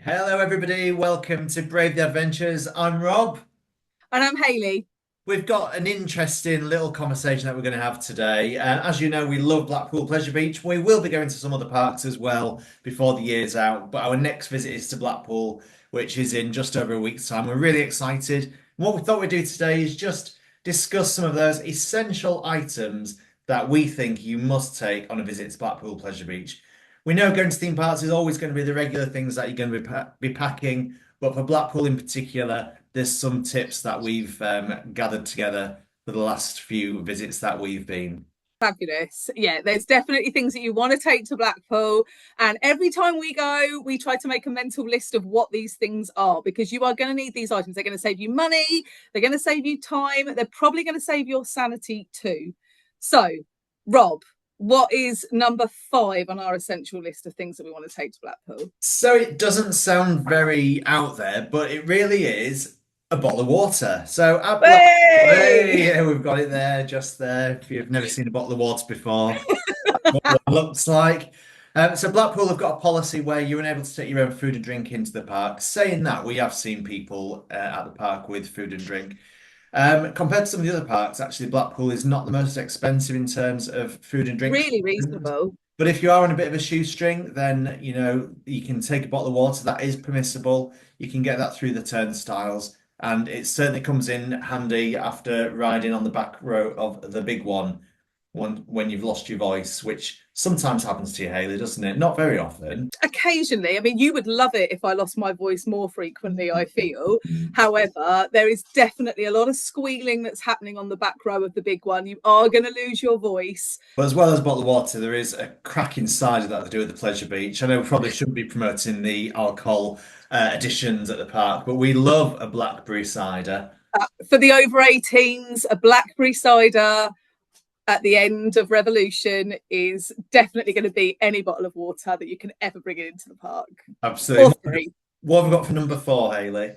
Hello, everybody. Welcome to Brave the Adventures. I'm Rob. And I'm Hayley. We've got an interesting little conversation that we're going to have today. As you know, we love Blackpool Pleasure Beach. We will be going to some other parks as well before the year's out. But our next visit is to Blackpool, which is in just over a week's time. We're really excited. What we thought we'd do today is just discuss some of those essential items that we think you must take on a visit to Blackpool Pleasure Beach. We know going to theme parks is always going to be the regular things that you're going to be packing, but for Blackpool in particular, there's some tips that we've gathered together for the last few visits that we've been. Fabulous. Yeah, there's definitely things that you want to take to Blackpool. And every time we go, we try to make a mental list of what these things are because you are going to need these items. They're going to save you money, they're going to save you time, they're probably going to save your sanity too. So, Rob, what is number 5 on our essential list of things that we want to take to Blackpool? So it doesn't sound very out there, but it really is a bottle of water. So at Blackpool, Hey! hey, yeah, we've got it there, just there. If you've never seen a bottle of water before, that's what it looks like. So Blackpool have got a policy where you're unable to take your own food and drink into the park. Saying that, we have seen people at the park with food and drink. Compared to some of the other parks, actually, Blackpool is not the most expensive in terms of food and drink. Really reasonable. But if you are on a bit of a shoestring, then you can take a bottle of water. That is permissible. You can get that through the turnstiles, and it certainly comes in handy after riding on the back row of the big one when you've lost your voice, which sometimes happens to you, Hayley, doesn't it? Not very often. Occasionally. I mean, you would love it if I lost my voice more frequently, I feel. However, there is definitely a lot of squealing that's happening on the back row of the big one. You are going to lose your voice. But as well as bottled water, there is a cracking cider that they do at the Pleasure Beach. I know we probably shouldn't be promoting the alcohol additions at the park, but we love a blackberry cider. For the over 18s, a blackberry cider at the end of Revolution is definitely going to be any bottle of water that you can ever bring into the park. Or Absolutely. free. What have we got for number 4, Hayley?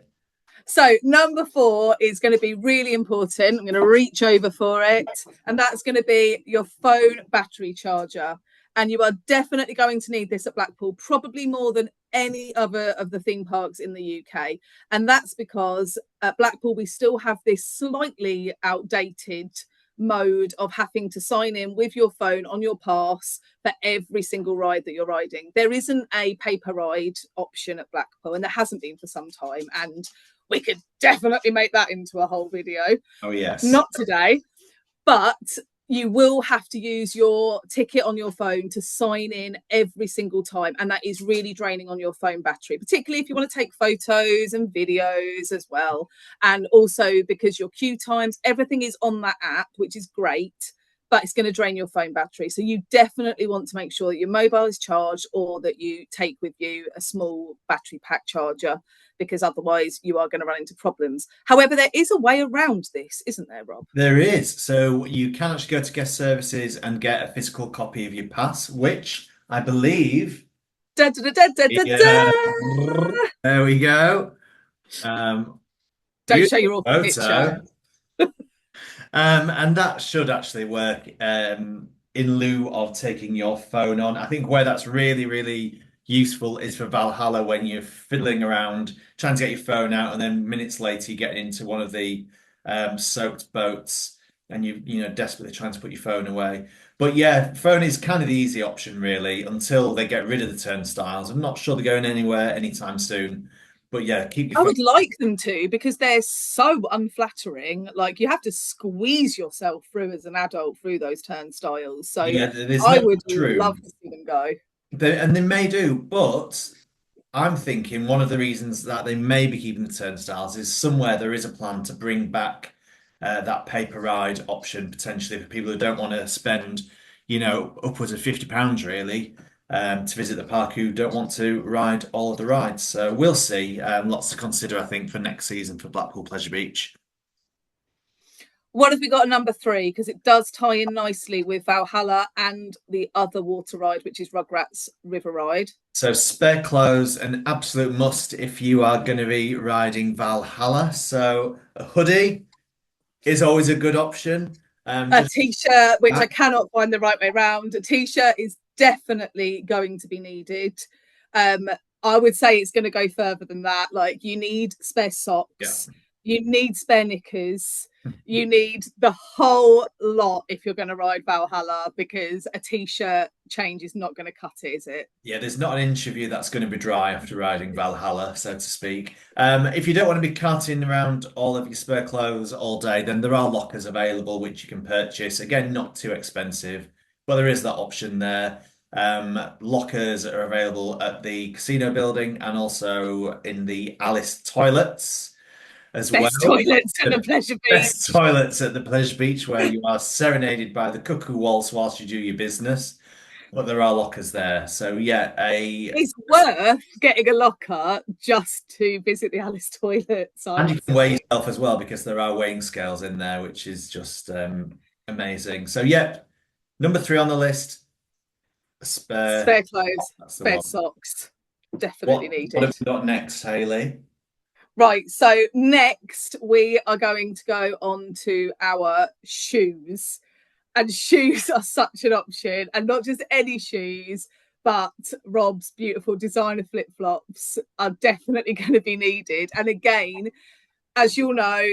So, number 4 is going to be really important. I'm going to reach over for it. And that's going to be your phone battery charger. And you are definitely going to need this at Blackpool, probably more than any other of the theme parks in the UK. And that's because at Blackpool, we still have this slightly outdated mode of having to sign in with your phone on your pass for every single ride that you're riding. There isn't a paper ride option at Blackpool, and there hasn't been for some time. And we could definitely make that into a whole video. Oh, yes. Not today, but you will have to use your ticket on your phone to sign in every single time. And that is really draining on your phone battery, particularly if you want to take photos and videos as well. And also because your queue times, everything is on that app, which is great, but it's going to drain your phone battery. So you definitely want to make sure that your mobile is charged or that you take with you a small battery pack charger, because otherwise you are going to run into problems. However, there is a way around this, isn't there, Rob? There is. So you can actually go to guest services and get a physical copy of your pass, which I believe. Da, da, da, da, da, Yeah. da. There we go. Um, Don't show Beautiful your awful picture. photo. And that should actually work in lieu of taking your phone on. I think where that's really, really useful is for Valhalla when you're fiddling around trying to get your phone out, and then minutes later you get into one of the soaked boats and you know desperately trying to put your phone away. But yeah, phone is kind of the easy option really until they get rid of the turnstiles. I'm not sure they're going anywhere anytime soon. But yeah, keep your I phone. would like them to, because they're so unflattering. Like, you have to squeeze yourself through as an adult through those turnstiles. So Yeah, there's I no would true. love to see them go. And they may do, but I'm thinking one of the reasons that they may be keeping the turnstiles is somewhere there is a plan to bring back that paper ride option potentially for people who don't want to spend, upwards of £50 really to visit the park who don't want to ride all of the rides. So we'll see. Lots to consider, I think, for next season for Blackpool Pleasure Beach. What have we got at number 3? Because it does tie in nicely with Valhalla and the other water ride, which is Rugrats River Ride. So spare clothes, an absolute must if you are going to be riding Valhalla. So a hoodie is always a good option. A Just t-shirt, which uh, I cannot find the right way around. A t-shirt is definitely going to be needed. Um, I would say it's going to go further than that. Like, you need spare Yeah. socks, you need spare knickers, you need the whole lot if you're going to ride Valhalla, because a t-shirt change is not going to cut it, is it? Yeah, there's not an inch of you that's going to be dry after riding Valhalla, so to speak. If you don't want to be carting around all of your spare clothes all day, then there are lockers available which you can purchase. Again, not too expensive, but there is that option there. Lockers are available at the casino building and also in the Alice toilets as well. Best toilets at the The pleasure best beach. toilets at the pleasure beach where you are serenaded by the cuckoo waltz whilst you do your business. But there are lockers there. So yeah, It's worth getting a locker just to visit the Alice toilets, I and you would can weigh say. yourself as well because there are weighing scales in there, which is just amazing. So yeah, number 3 on the list, spare. Spare clothes, That's the spare one. socks, definitely What needed. have we got next, Hayley? Right, so next we are going to go on to our shoes. And shoes are such an option, and not just any shoes, but Rob's beautiful designer flip flops are definitely going to be needed. And again, as you'll know,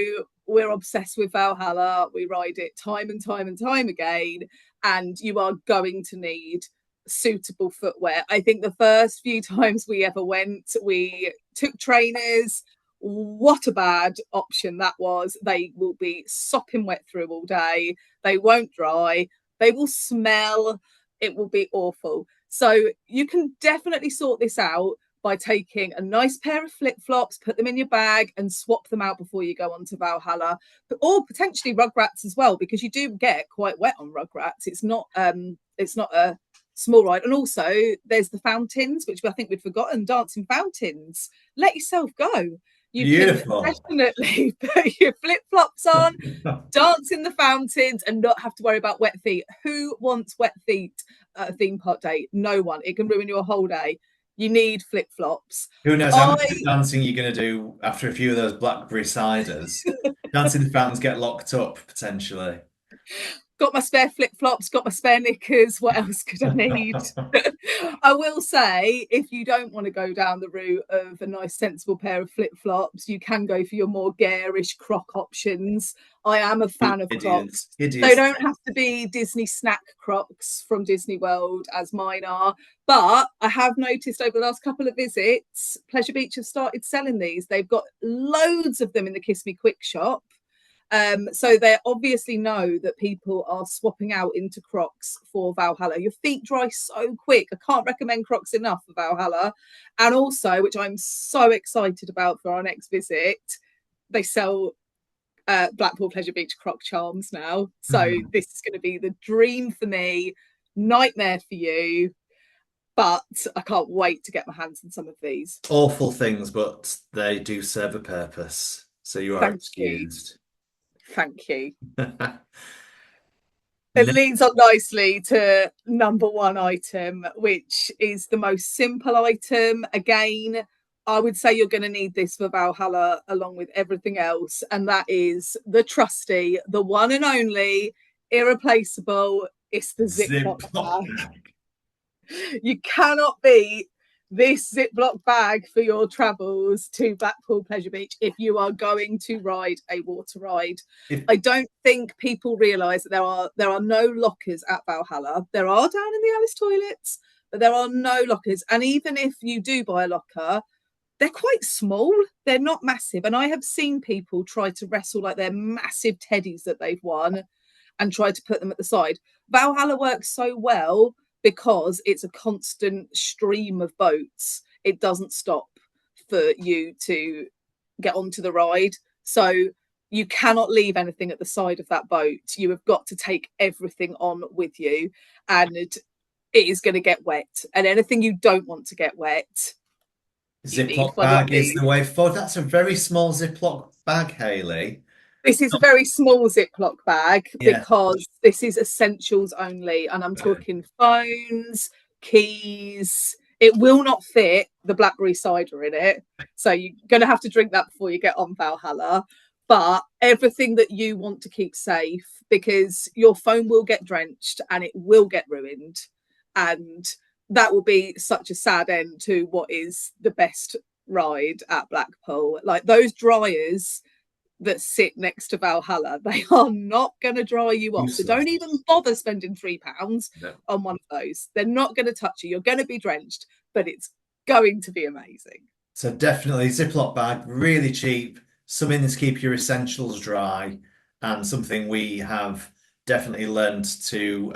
we're obsessed with Valhalla. We ride it time and time and time again, and you are going to need suitable footwear. I think the first few times we ever went, we took trainers. What a bad option that was. They will be sopping wet through all day. They won't dry. They will smell. It will be awful. So you can definitely sort this out by taking a nice pair of flip flops, put them in your bag, and swap them out before you go on to Valhalla, or potentially rugrats as well, because you do get quite wet on rugrats. It's not a small ride, and also there's the fountains, which I think we'd forgotten. Dancing fountains. Let yourself go. You can Beautiful. definitely put your flip flops on, dance in the fountains, and not have to worry about wet feet. Who wants wet feet at a theme park day? No one. It can ruin your whole day. You need flip flops. Who knows how I much dancing you're going to do after a few of those blackberry ciders? Dancing the fountains get locked up potentially. got my spare flip flops, got my spare knickers. What else could I need? I will say, if you don't want to go down the route of a nice, sensible pair of flip flops, you can go for your more garish croc options. I am a fan of Hideous, crocs. They hideous. don't have to be Disney snack crocs from Disney World, as mine are. But I have noticed over the last couple of visits, Pleasure Beach have started selling these. They've got loads of them in the Kiss Me Quick shop. So they obviously know that people are swapping out into Crocs for Valhalla. Your feet dry so quick. I can't recommend Crocs enough for Valhalla. And also, which I'm so excited about for our next visit, they sell Blackpool Pleasure Beach Croc charms now. So this is going to be the dream for me, nightmare for you. But I can't wait to get my hands on some of these. Awful things, but they do serve a purpose. So you are Thank you. excused. Thank you. It leads on nicely to number 1 item, which is the most simple item. Again, I would say you're going to need this for Valhalla along with everything else, and that is the trusty, the one and only, irreplaceable. It's the Ziploc Ziploc bag. bag. You cannot beat this Ziploc bag for your travels to Blackpool Pleasure Beach if you are going to ride a water ride. If, I don't think people realise that there are no lockers at Valhalla. There are down in the Alice toilets, but there are no lockers. And even if you do buy a locker, they're quite small. They're not massive. And I have seen people try to wrestle like they're massive teddies that they've won and try to put them at the side. Valhalla works so well because it's a constant stream of boats. It doesn't stop for you to get onto the ride. So you cannot leave anything at the side of that boat. You have got to take everything on with you, and it is going to get wet. And anything you don't want to get wet, you need Ziploc one of bag is these. the way forward. That's a very small Ziploc bag, Hayley. This is a very small Ziploc bag Yeah. because this is essentials only. And I'm talking phones, keys. It will not fit the blackberry cider in it. So you're going to have to drink that before you get on Valhalla. But everything that you want to keep safe, because your phone will get drenched and it will get ruined. And that will be such a sad end to what is the best ride at Blackpool. Like those dryers that sit next to Valhalla, they are not going to dry you off. So Useless. don't even bother spending £3 No. on one of those. They're not going to touch you. You're going to be drenched, but it's going to be amazing. So definitely Ziploc bag, really cheap, something to keep your essentials dry, and something we have definitely learned to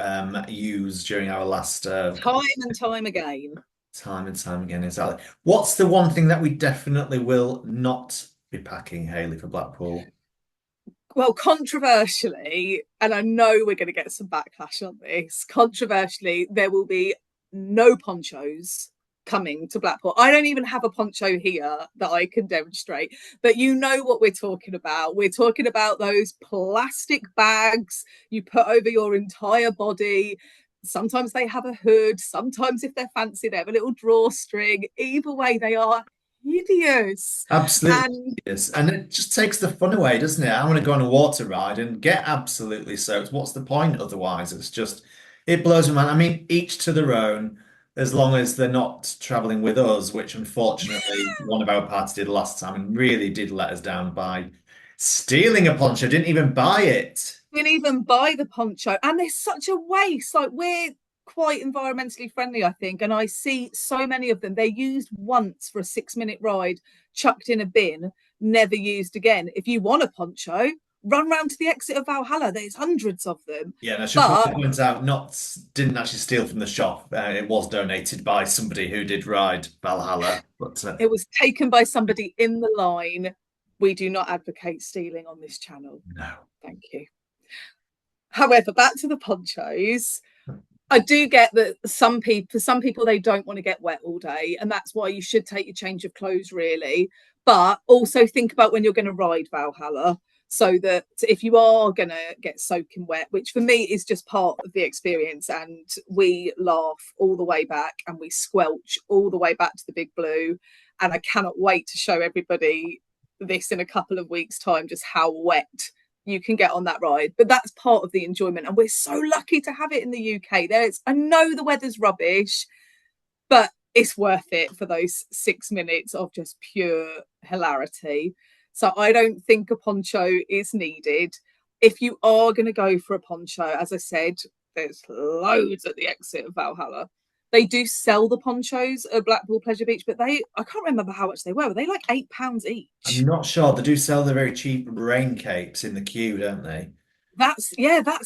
use during our last Time and time again. time and time again. Exactly. What's the one thing that we definitely will not be packing, Hayley, for Blackpool? Well, controversially, and I know we're going to get some backlash on this, controversially, there will be no ponchos coming to Blackpool. I don't even have a poncho here that I can demonstrate, but you know what we're talking about. We're talking about those plastic bags you put over your entire body. Sometimes they have a hood, sometimes, if they're fancy, they have a little drawstring. Either way, they are hideous. Absolutely. And Yes. And it just takes the fun away, doesn't it? I want to go on a water ride and get absolutely soaked. What's the point otherwise? It's just, it blows my mind. I mean, each to their own, as long as they're not traveling with us, which unfortunately one of our parties did last time and really did let us down by stealing a poncho, didn't even buy it. didn't even buy the poncho, and there's such a waste. Like, we're quite environmentally friendly, I think, and I see so many of them. They're used once for a 6-minute ride, chucked in a bin, never used again. If you want a poncho, run round to the exit of Valhalla. There's hundreds of them. Yeah, and I should But probably point out, not didn't actually steal from the shop. It was donated by somebody who did ride Valhalla. But it was taken by somebody in the line. We do not advocate stealing on this channel. no. Thank you. However, back to the ponchos. I do get that for some people, they don't want to get wet all day, and that's why you should take your change of clothes, really. But also think about when you're going to ride Valhalla, so that if you are going to get soaking wet, which for me is just part of the experience, and we laugh all the way back and we squelch all the way back to the Big Blue, and I cannot wait to show everybody this in a couple of weeks' time, just how wet you can get on that ride. But that's part of the enjoyment, and we're so lucky to have it in the UK. I know the weather's rubbish, but it's worth it for those 6 minutes of just pure hilarity. So I don't think a poncho is needed. If you are going to go for a poncho, as I said, there's loads at the exit of Valhalla. They do sell the ponchos at Blackpool Pleasure Beach, but I can't remember how much they were. Were they like £8 I'm each? not sure. They do sell the very cheap rain capes in the queue, don't they? That's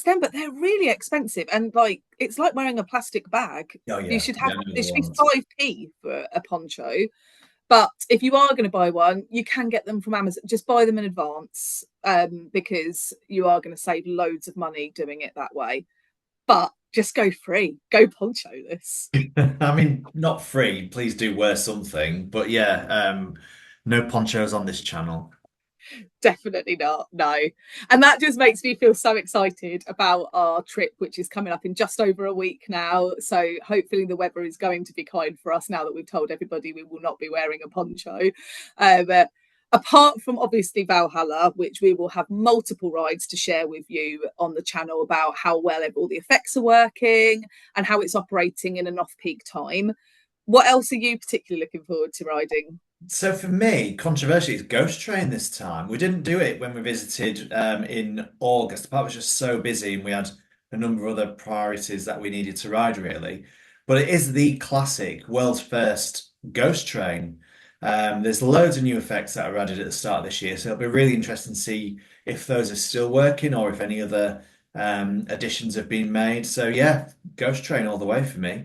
them, but they're really expensive, and like it's like wearing a plastic bag. Oh You yeah, should yeah, have I know the it should be ones. 5p for a poncho. But if you are going to buy one, you can get them from Amazon. Just buy them in advance, because you are going to save loads of money doing it that way. But just go free, go poncho-less. I mean, not free. Please do wear something. But yeah, no ponchos on this channel. Definitely not. No. And that just makes me feel so excited about our trip, which is coming up in just over a week now. So hopefully the weather is going to be kind for us now that we've told everybody we will not be wearing a poncho. But apart from obviously Valhalla, which we will have multiple rides to share with you on the channel about how well all the effects are working and how it's operating in an off-peak time. What else are you particularly looking forward to riding? So for me, controversially, it's Ghost Train this time. We didn't do it when we visited in August. The park was just so busy and we had a number of other priorities that we needed to ride, really. But it is the classic world's first Ghost Train. There's loads of new effects that are added at the start of this year, so it'll be really interesting to see if those are still working or if any other additions have been made. So yeah, Ghost Train all the way for me.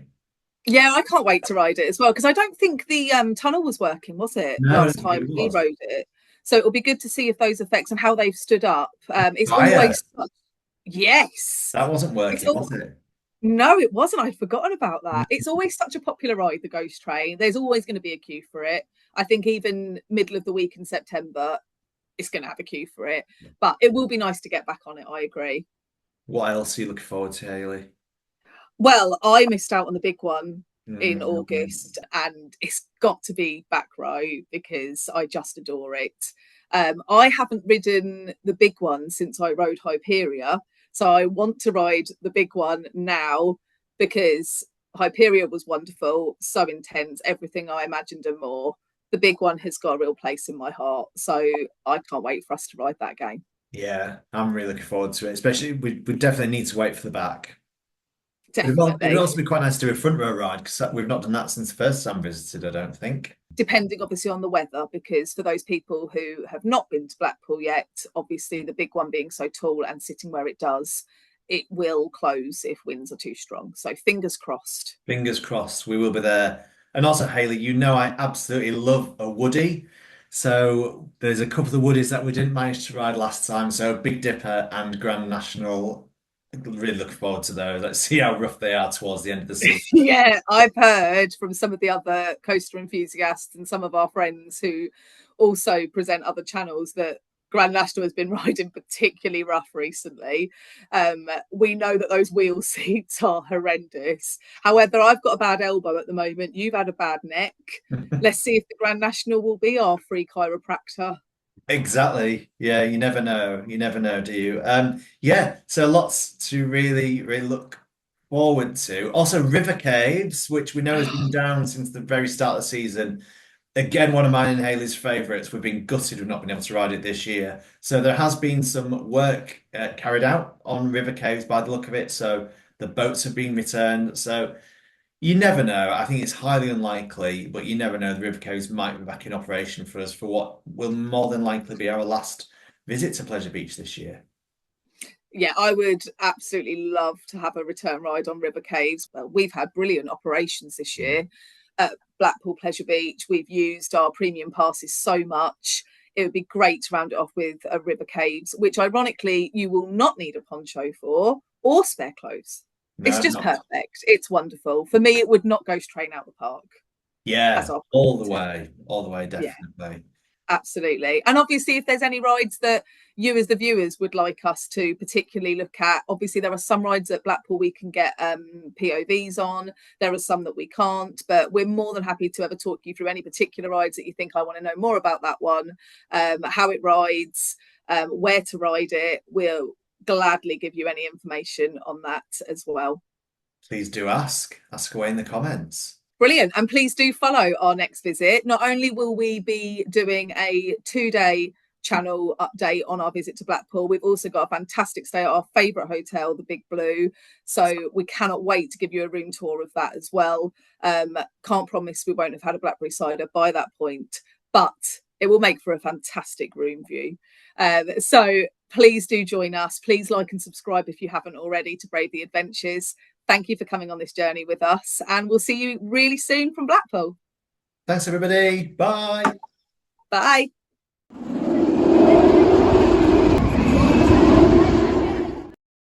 Yeah, I can't wait to ride it as well, because I don't think the tunnel was working, was it, No, I don't last think time it we was. rode it? So it'll be good to see if those effects and how they've stood up. It's Fire. always yes. That wasn't It's working, all was it? no, it wasn't. I'd forgotten about that. It's always such a popular ride, the Ghost Train. There's always going to be a queue for it. I think even middle of the week in September, it's going to have a queue for it. But it will be nice to get back on it. I agree. What else are you looking forward to, Haley? Well, I missed out on the big one in Mm. August, and it's got to be back row because I just adore it. I haven't ridden the big one since I rode Hyperia, so I want to ride the big one now because Hyperion was wonderful, so intense, everything I imagined and more. The big one has got a real place in my heart, so I can't wait for us to ride that again. Yeah, I'm really looking forward to it. Especially, we definitely need to wait for the back. It'd Definitely. also be quite nice to do a front row ride because we've not done that since the first time visited, I don't think. Depending obviously on the weather, because for those people who have not been to Blackpool yet, obviously the big one being so tall and sitting where it does, it will close if winds are too strong. So fingers crossed. Fingers crossed, we will be there. And also, Hayley, you know I absolutely love a Woody. So there's a couple of Woodies that we didn't manage to ride last time. So Big Dipper and Grand National. Really looking forward to those. Let's see how rough they are towards the end of the season. Yeah, I've heard from some of the other coaster enthusiasts and some of our friends who also present other channels that Grand National has been riding particularly rough recently. We know that those wheel seats are horrendous. However, I've got a bad elbow at the moment. You've had a bad neck. Let's see if the Grand National will be our free chiropractor. Exactly. Yeah, you never know. You never know, do you? Yeah, so lots to really, really look forward to. Also, River Caves, which we know has been down since the very start of the season. Again, one of mine and Haley's favourites. We've been gutted we've not been able to ride it this year. So there has been some work carried out on River Caves by the look of it. So the boats have been returned. So you never know. I think it's highly unlikely, but you never know. The River Caves might be back in operation for us for what will more than likely be our last visit to Pleasure Beach this year. Yeah, I would absolutely love to have a return ride on River Caves. Well, we've had brilliant operations this year at Blackpool Pleasure Beach. We've used our premium passes so much. It would be great to round it off with a River Caves, which ironically you will not need a poncho for or spare clothes. It's No, just not. perfect. It's wonderful. For me, it would not ghost train out the park as Yeah, our all the way, yeah. definitely. Absolutely. And obviously, if there's any rides that you, as the viewers, would like us to particularly look at, obviously, there are some rides at Blackpool we can get POVs on. There are some that we can't, but we're more than happy to ever talk you through any particular rides that you think I want to know more about that one, how it rides, where to ride it. We'll gladly give you any information on that as well. Please do ask. Ask away in the comments. Brilliant. And please do follow our next visit. Not only will we be doing a 2-day channel update on our visit to Blackpool, we've also got a fantastic stay at our favourite hotel, the Big Blue. So we cannot wait to give you a room tour of that as well. Can't promise we won't have had a blackberry cider by that point, but it will make for a fantastic room view. So please do join us. Please like and subscribe if you haven't already to Brave the Adventures. Thank you for coming on this journey with us, and we'll see you really soon from Blackpool. Thanks, everybody. Bye. Bye.